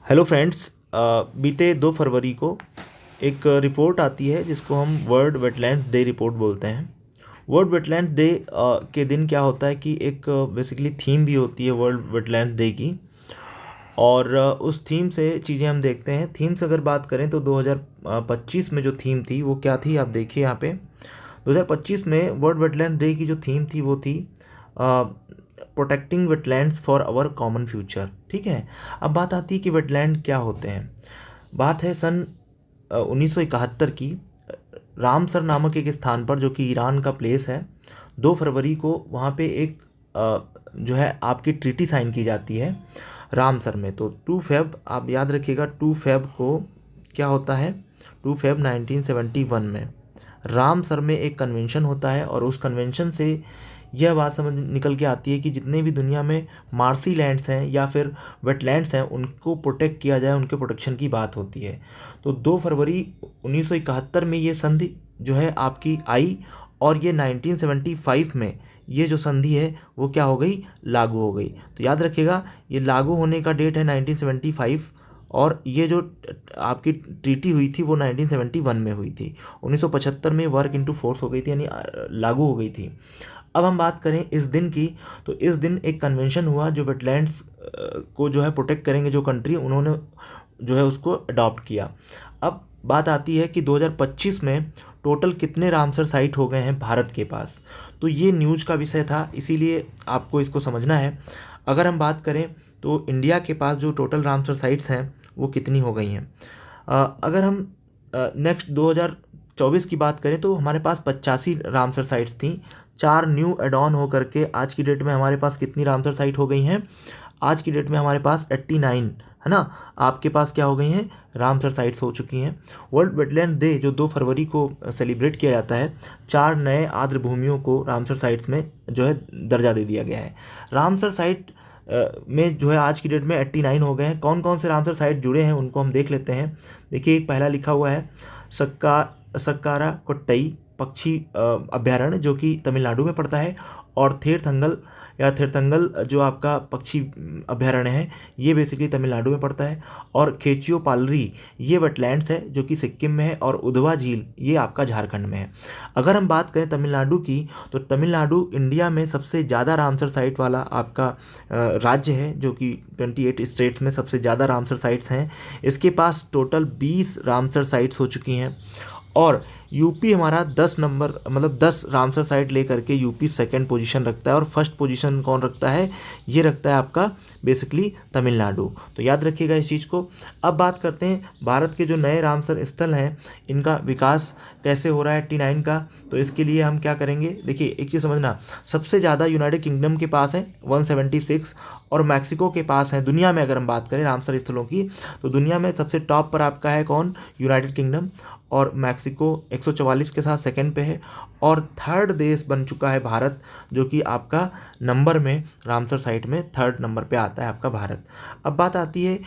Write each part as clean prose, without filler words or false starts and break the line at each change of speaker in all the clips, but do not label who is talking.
Hello friends. बीते 2 फरवरी को एक रिपोर्ट आती है जिसको हम वर्ल्ड वेटलैंड्स डे रिपोर्ट बोलते हैं। वर्ल्ड वेटलैंड्स डे के दिन क्या होता है कि एक बेसिकली थीम भी होती है वर्ल्ड वेटलैंड्स डे की, और उस थीम से चीज़ें हम देखते हैं। थीम से अगर बात करें तो 2025 में जो थीम थी वो क्या थी, आप देखिए यहाँ पे 2025 में वर्ल्ड वेटलैंड डे की जो थीम थी वो थी protecting wetlands for our common future. ठीक है। अब बात आती है कि वेटलैंड क्या होते हैं। बात है सन 1971 की। रामसर नामक एक स्थान पर, जो कि ईरान का प्लेस है, 2 फरवरी को वहाँ पे एक जो है आपकी ट्रीटी साइन की जाती है रामसर में। तो 2 फेब, आप याद रखिएगा, 2 फेब को क्या होता है, 2 फेब 1971 में रामसर में एक कन्वेंशन होता है, और उस कन्वेंशन से यह बात समझ निकल के आती है कि जितने भी दुनिया में मार्सी लैंड्स हैं या फिर वेटलैंड्स हैं उनको प्रोटेक्ट किया जाए, उनके प्रोटेक्शन की बात होती है। तो 2 फरवरी 1971 में ये संधि जो है आपकी आई, और ये 1975 में ये जो संधि है वो क्या हो गई, लागू हो गई। तो याद रखिएगा ये लागू होने का डेट है 1975, और ये जो आपकी ट्रीटी हुई थी वो 1971 में हुई थी। 1975 में वर्क इनटू फोर्स हो गई थी, यानी लागू हो गई थी। अब हम बात करें इस दिन की, तो इस दिन एक कन्वेंशन हुआ जो वेटलैंड्स को जो है प्रोटेक्ट करेंगे जो कंट्री, उन्होंने जो है उसको अडॉप्ट किया। अब बात आती है कि 2025 में टोटल कितने रामसर साइट हो गए हैं भारत के पास। तो ये न्यूज़ का विषय था, इसीलिए आपको इसको समझना है। अगर हम बात करें तो इंडिया के पास जो टोटल रामसर साइट्स हैं वो कितनी हो गई हैं। अगर हम नेक्स्ट 2024 की बात करें तो हमारे पास 85 रामसर साइट्स थी। 4 न्यू एड ऑन हो करके आज की डेट में हमारे पास कितनी रामसर साइट हो गई हैं, आज की डेट में हमारे पास 89, है ना, आपके पास क्या हो गई हैं, रामसर साइट्स हो चुकी हैं। वर्ल्ड वेटलैंड डे जो 2 फरवरी को सेलिब्रेट किया जाता है, 4 नए आर्द्र भूमियों को रामसर साइट्स में जो है दर्जा दे दिया गया है। रामसर साइट में जो है आज की डेट में 89 हो गए हैं। कौन कौन से रामसर साइट जुड़े हैं उनको हम देख लेते हैं। देखिए, एक पहला लिखा हुआ है सक्कारा कोट्टई पक्षी अभ्यारण्य, जो कि तमिलनाडु में पड़ता है, और थेरथंगल या थेरथंगल जो आपका पक्षी अभ्यारण्य है ये बेसिकली तमिलनाडु में पड़ता है, और खेचियो पालरी ये वेटलैंड्स है जो कि सिक्किम में है, और उधवा झील ये आपका झारखंड में है। अगर हम बात करें तमिलनाडु की, तो तमिलनाडु इंडिया में सबसे ज़्यादा रामसर साइट वाला आपका राज्य है, जो कि 28 स्टेट्स में सबसे ज़्यादा रामसर साइट्स हैं। इसके पास टोटल 20 रामसर साइट्स हो चुकी हैं, और यूपी हमारा 10 नंबर, मतलब 10 रामसर साइट लेकर के यूपी सेकंड पोजीशन रखता है, और फर्स्ट पोजीशन कौन रखता है, ये रखता है आपका बेसिकली तमिलनाडु। तो याद रखिएगा इस चीज़ को। अब बात करते हैं भारत के जो नए रामसर स्थल हैं इनका विकास कैसे हो रहा है 89 का। तो इसके लिए हम क्या करेंगे, देखिए एक चीज़ समझना, सबसे ज़्यादा यूनाइटेड किंगडम के पास है 176, और मैक्सिको के पास है। दुनिया में अगर हम बात करें रामसर स्थलों की, तो दुनिया में सबसे टॉप पर आपका है कौन, यूनाइटेड किंगडम, और मैक्सिको 144 के साथ सेकंड पे है, और थर्ड देश बन चुका है भारत, जो कि आपका नंबर में रामसर साइट में थर्ड नंबर पे आता है आपका भारत। अब बात आती है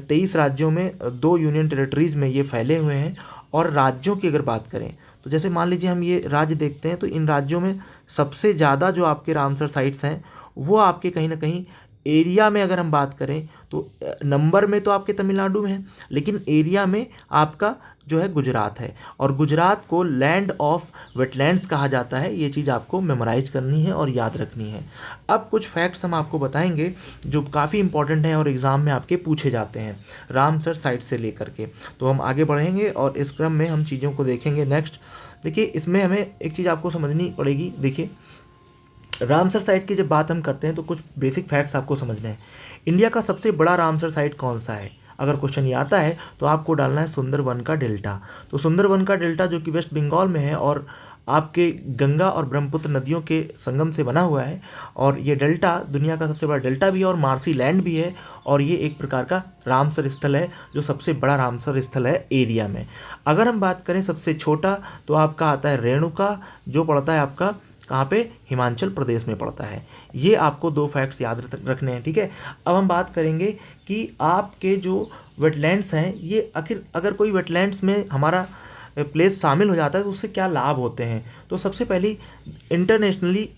23 राज्यों में, 2 यूनियन टेरिटरीज़ में ये फैले हुए हैं। और राज्यों की अगर बात करें तो जैसे मान लीजिए हम ये राज्य देखते हैं, तो इन राज्यों में सबसे ज़्यादा जो आपके रामसर साइट्स हैं वो आपके कहीं ना कहीं एरिया में, अगर हम बात करें तो नंबर में तो आपके तमिलनाडु में है, लेकिन एरिया में आपका जो है गुजरात है, और गुजरात को लैंड ऑफ वेटलैंड्स कहा जाता है। ये चीज़ आपको मेमोराइज करनी है और याद रखनी है। अब कुछ फैक्ट्स हम आपको बताएंगे जो काफ़ी इंपॉर्टेंट हैं और एग्ज़ाम में आपके पूछे जाते हैं रामसर साइट से लेकर के। तो हम आगे बढ़ेंगे और इस क्रम में हम चीज़ों को देखेंगे। नेक्स्ट देखिए, इसमें हमें एक चीज़ आपको समझनी पड़ेगी। देखिए, रामसर साइट की जब बात हम करते हैं तो कुछ बेसिक फैक्ट्स आपको समझने हैं। इंडिया का सबसे बड़ा रामसर साइट कौन सा है, अगर क्वेश्चन ये आता है तो आपको डालना है सुंदरवन का डेल्टा। तो सुंदरवन का डेल्टा जो कि वेस्ट बंगाल में है, और आपके गंगा और ब्रह्मपुत्र नदियों के संगम से बना हुआ है, और ये डेल्टा दुनिया का सबसे बड़ा डेल्टा भी है और मार्सी लैंड भी है, और ये एक प्रकार का रामसर स्थल है जो सबसे बड़ा रामसर स्थल है एरिया में। अगर हम बात करें सबसे छोटा, तो आपका आता है रेणुका, जो पड़ता है आपका कहाँ पे, हिमाचल प्रदेश में पड़ता है। ये आपको 2 फैक्ट्स याद रखने हैं, ठीक है। अब हम बात करेंगे कि आपके जो वेटलैंड्स हैं ये आखिर, अगर कोई वेटलैंड्स में हमारा प्लेस शामिल हो जाता है तो उससे क्या लाभ होते हैं। तो सबसे पहली, इंटरनेशनली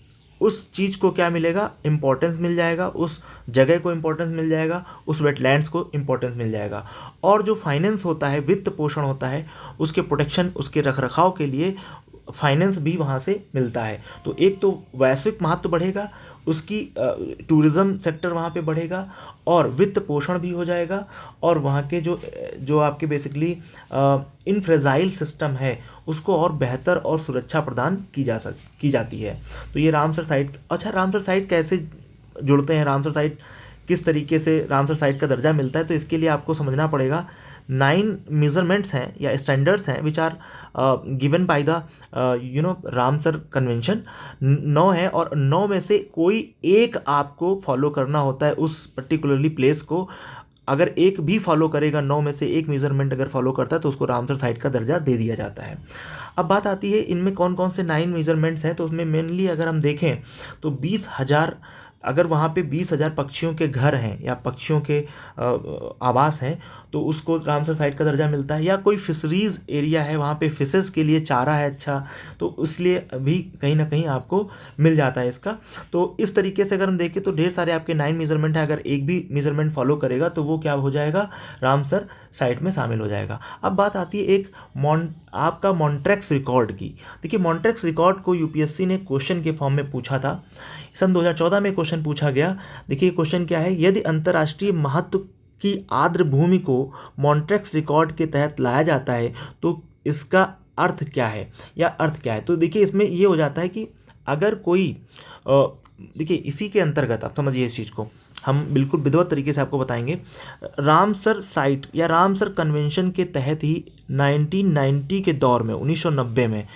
उस चीज़ को क्या मिलेगा, इम्पोर्टेंस मिल जाएगा, उस जगह को इम्पोर्टेंस मिल जाएगा, उस वेटलैंड्स को इम्पोर्टेंस मिल जाएगा। और जो फाइनेंस होता है, वित्त पोषण होता है, उसके प्रोटेक्शन, उसके रखरखाव के लिए फाइनेंस भी वहाँ से मिलता है। तो एक तो वैश्विक महत्व बढ़ेगा, उसकी टूरिज़्म सेक्टर वहाँ पे बढ़ेगा, और वित्त पोषण भी हो जाएगा, और वहाँ के जो जो आपके बेसिकली इनफ्रेजाइल सिस्टम है उसको और बेहतर और सुरक्षा प्रदान की जाती है। तो ये रामसर साइट। अच्छा, रामसर साइट कैसे जुड़ते हैं, रामसर साइट किस तरीके से रामसर साइट का दर्जा मिलता है, तो इसके लिए आपको समझना पड़ेगा 9 मेजरमेंट्स हैं या स्टैंडर्ड्स हैं which are given by the Ramsar convention. 9 है, और 9 में से कोई एक आपको फॉलो करना होता है उस पर्टिकुलरली प्लेस को। अगर एक भी फॉलो करेगा, 9 में से एक मेजरमेंट अगर फॉलो करता है तो उसको रामसर साइट का दर्जा दे दिया जाता है। अब बात आती है इनमें कौन कौन से 9 मेजरमेंट्स हैं, तो उसमें मेनली अगर हम देखें तो 20,000, अगर वहाँ पे 20,000 पक्षियों के घर हैं या पक्षियों के आवास हैं तो उसको रामसर साइट का दर्जा मिलता है। या कोई फिशरीज़ एरिया है, वहाँ पे फिशेस के लिए चारा है अच्छा, तो इसलिए भी कहीं ना कहीं आपको मिल जाता है इसका। तो इस तरीके से अगर हम देखें तो ढेर सारे आपके 9 मेजरमेंट हैं, अगर एक भी मेजरमेंट फॉलो करेगा तो वो क्या हो जाएगा, रामसर साइट में शामिल हो जाएगा। अब बात आती है एक आपका मॉन्ट्रैक्स रिकॉर्ड की। देखिए, मॉन्ट्रैक्स रिकॉर्ड को यूपीएससी ने क्वेश्चन के फॉर्म में पूछा था, सन 2014 में क्वेश्चन पूछा गया। देखिए क्वेश्चन क्या है, यदि अंतर्राष्ट्रीय महत्व की आर्द्र भूमि को मॉन्ट्रैक्स रिकॉर्ड के तहत लाया जाता है तो इसका अर्थ क्या है या अर्थ क्या है। तो देखिए इसमें ये हो जाता है कि अगर कोई देखिए इसी के अंतर्गत आप समझिए इस चीज़ को, हम बिल्कुल विधिवत तरीके से आपको बताएंगे। रामसर साइट या रामसर कन्वेंशन के तहत ही 1990 के दौर में 1990 में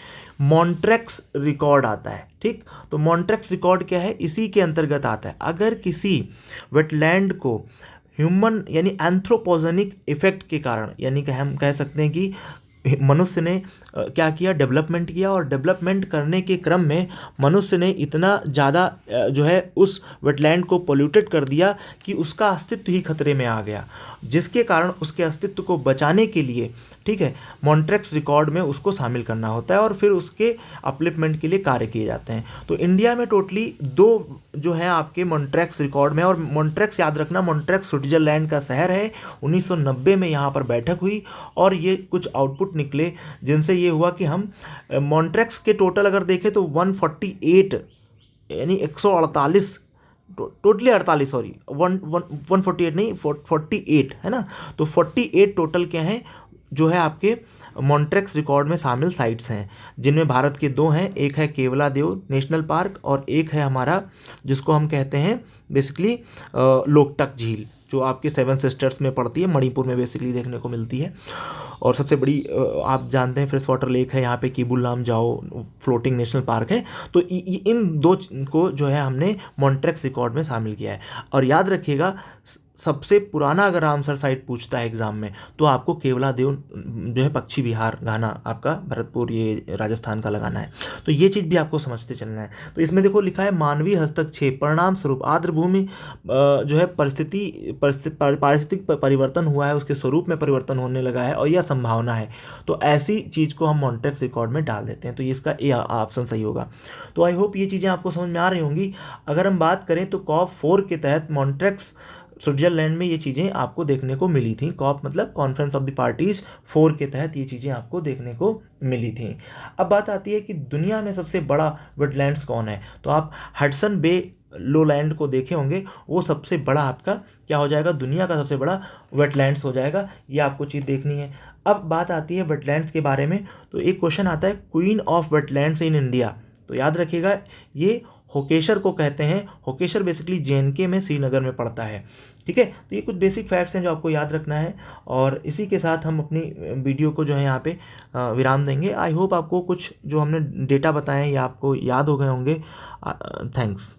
मॉन्ट्रैक्स रिकॉर्ड आता है। ठीक, तो मॉन्ट्रैक्स रिकॉर्ड क्या है, इसी के अंतर्गत आता है। अगर किसी वेटलैंड को ह्यूमन यानी एंथ्रोपोजेनिक इफेक्ट के कारण, यानी कि हम कह सकते हैं कि मनुष्य ने क्या किया, डेवलपमेंट किया, और डेवलपमेंट करने के क्रम में मनुष्य ने इतना ज़्यादा जो है उस वेटलैंड को पोल्यूटेड कर दिया कि उसका अस्तित्व ही खतरे में आ गया, जिसके कारण उसके अस्तित्व को बचाने के लिए, ठीक है, मॉन्ट्रैक्स रिकॉर्ड में उसको शामिल करना होता है और फिर उसके अपलिफ्टमेंट के लिए कार्य किए जाते हैं। तो इंडिया में टोटली 2 जो है आपके मॉन्ट्रैक्स रिकॉर्ड में, और मॉन्ट्रैक्स याद रखना, मॉन्ट्रैक्स स्विट्जरलैंड का शहर है। 1990 में यहाँ पर बैठक हुई और ये कुछ आउटपुट निकले जिनसे ये हुआ कि हम मॉन्ट्रैक्स के टोटल अगर देखें तो 148 यानी 148 टोटली 48 सॉरी 148 नहीं 48 है ना। तो 48 टोटल क्या हैं जो है आपके मॉन्ट्रैक्स रिकॉर्ड में शामिल साइट्स हैं, जिनमें भारत के 2 हैं, एक है केवलादेव नेशनल पार्क और एक है हमारा जिसको हम कहते हैं बेसिकली लोकटक झील, जो आपके 7 सिस्टर्स में पड़ती है, मणिपुर में बेसिकली देखने को मिलती है। और सबसे बड़ी आप जानते हैं फ्रेश वाटर लेक है यहाँ पे, Keibul Lamjao floating national park है। तो इन 2 को जो है हमने मॉन्ट्रैक्स रिकॉर्ड में शामिल किया है। और याद रखिएगा सबसे पुराना अगर रामसर साइट पूछता है एग्जाम में तो आपको केवलादेव जो है पक्षी विहार गाना आपका भरतपुर ये राजस्थान का लगाना है। तो ये चीज़ भी आपको समझते चलना है। तो इसमें देखो लिखा है मानवीय हस्तक्षेप परिणाम स्वरूप आर्द्र भूमि जो है पारिस्थितिक परिवर्तन हुआ है, उसके स्वरूप में परिवर्तन होने लगा है और यह संभावना है। तो ऐसी चीज़ को हम मॉन्ट्रैक्स रिकॉर्ड में डाल देते हैं। तो इसका ए ऑप्शन सही होगा। तो आई होप ये चीज़ें आपको समझ में आ रही होंगी। अगर हम बात करें तो COP 4 के तहत मॉन्ट्रैक्स स्विट्जरलैंड में ये चीज़ें आपको देखने को मिली थी। COP मतलब कॉन्फ्रेंस ऑफ द पार्टीज 4 के तहत ये चीज़ें आपको देखने को मिली थी। अब बात आती है कि दुनिया में सबसे बड़ा वेटलैंड्स कौन है। तो आप हडसन बे लोलैंड को देखे होंगे, वो सबसे बड़ा आपका क्या हो जाएगा, दुनिया का सबसे बड़ा वेटलैंड्स हो जाएगा। ये आपको चीज़ देखनी है। अब बात आती है वेटलैंड्स के बारे में, तो एक क्वेश्चन आता है queen of wetlands in India. तो याद रखिएगा ये होकेशर को कहते हैं। होकेशर बेसिकली JNK में श्रीनगर में पड़ता है। ठीक है, तो ये कुछ बेसिक फैक्ट्स हैं जो आपको याद रखना है। और इसी के साथ हम अपनी वीडियो को जो है यहाँ पे विराम देंगे। आई होप आपको कुछ जो हमने डेटा बताए हैं ये आपको याद हो गए होंगे। थैंक्स।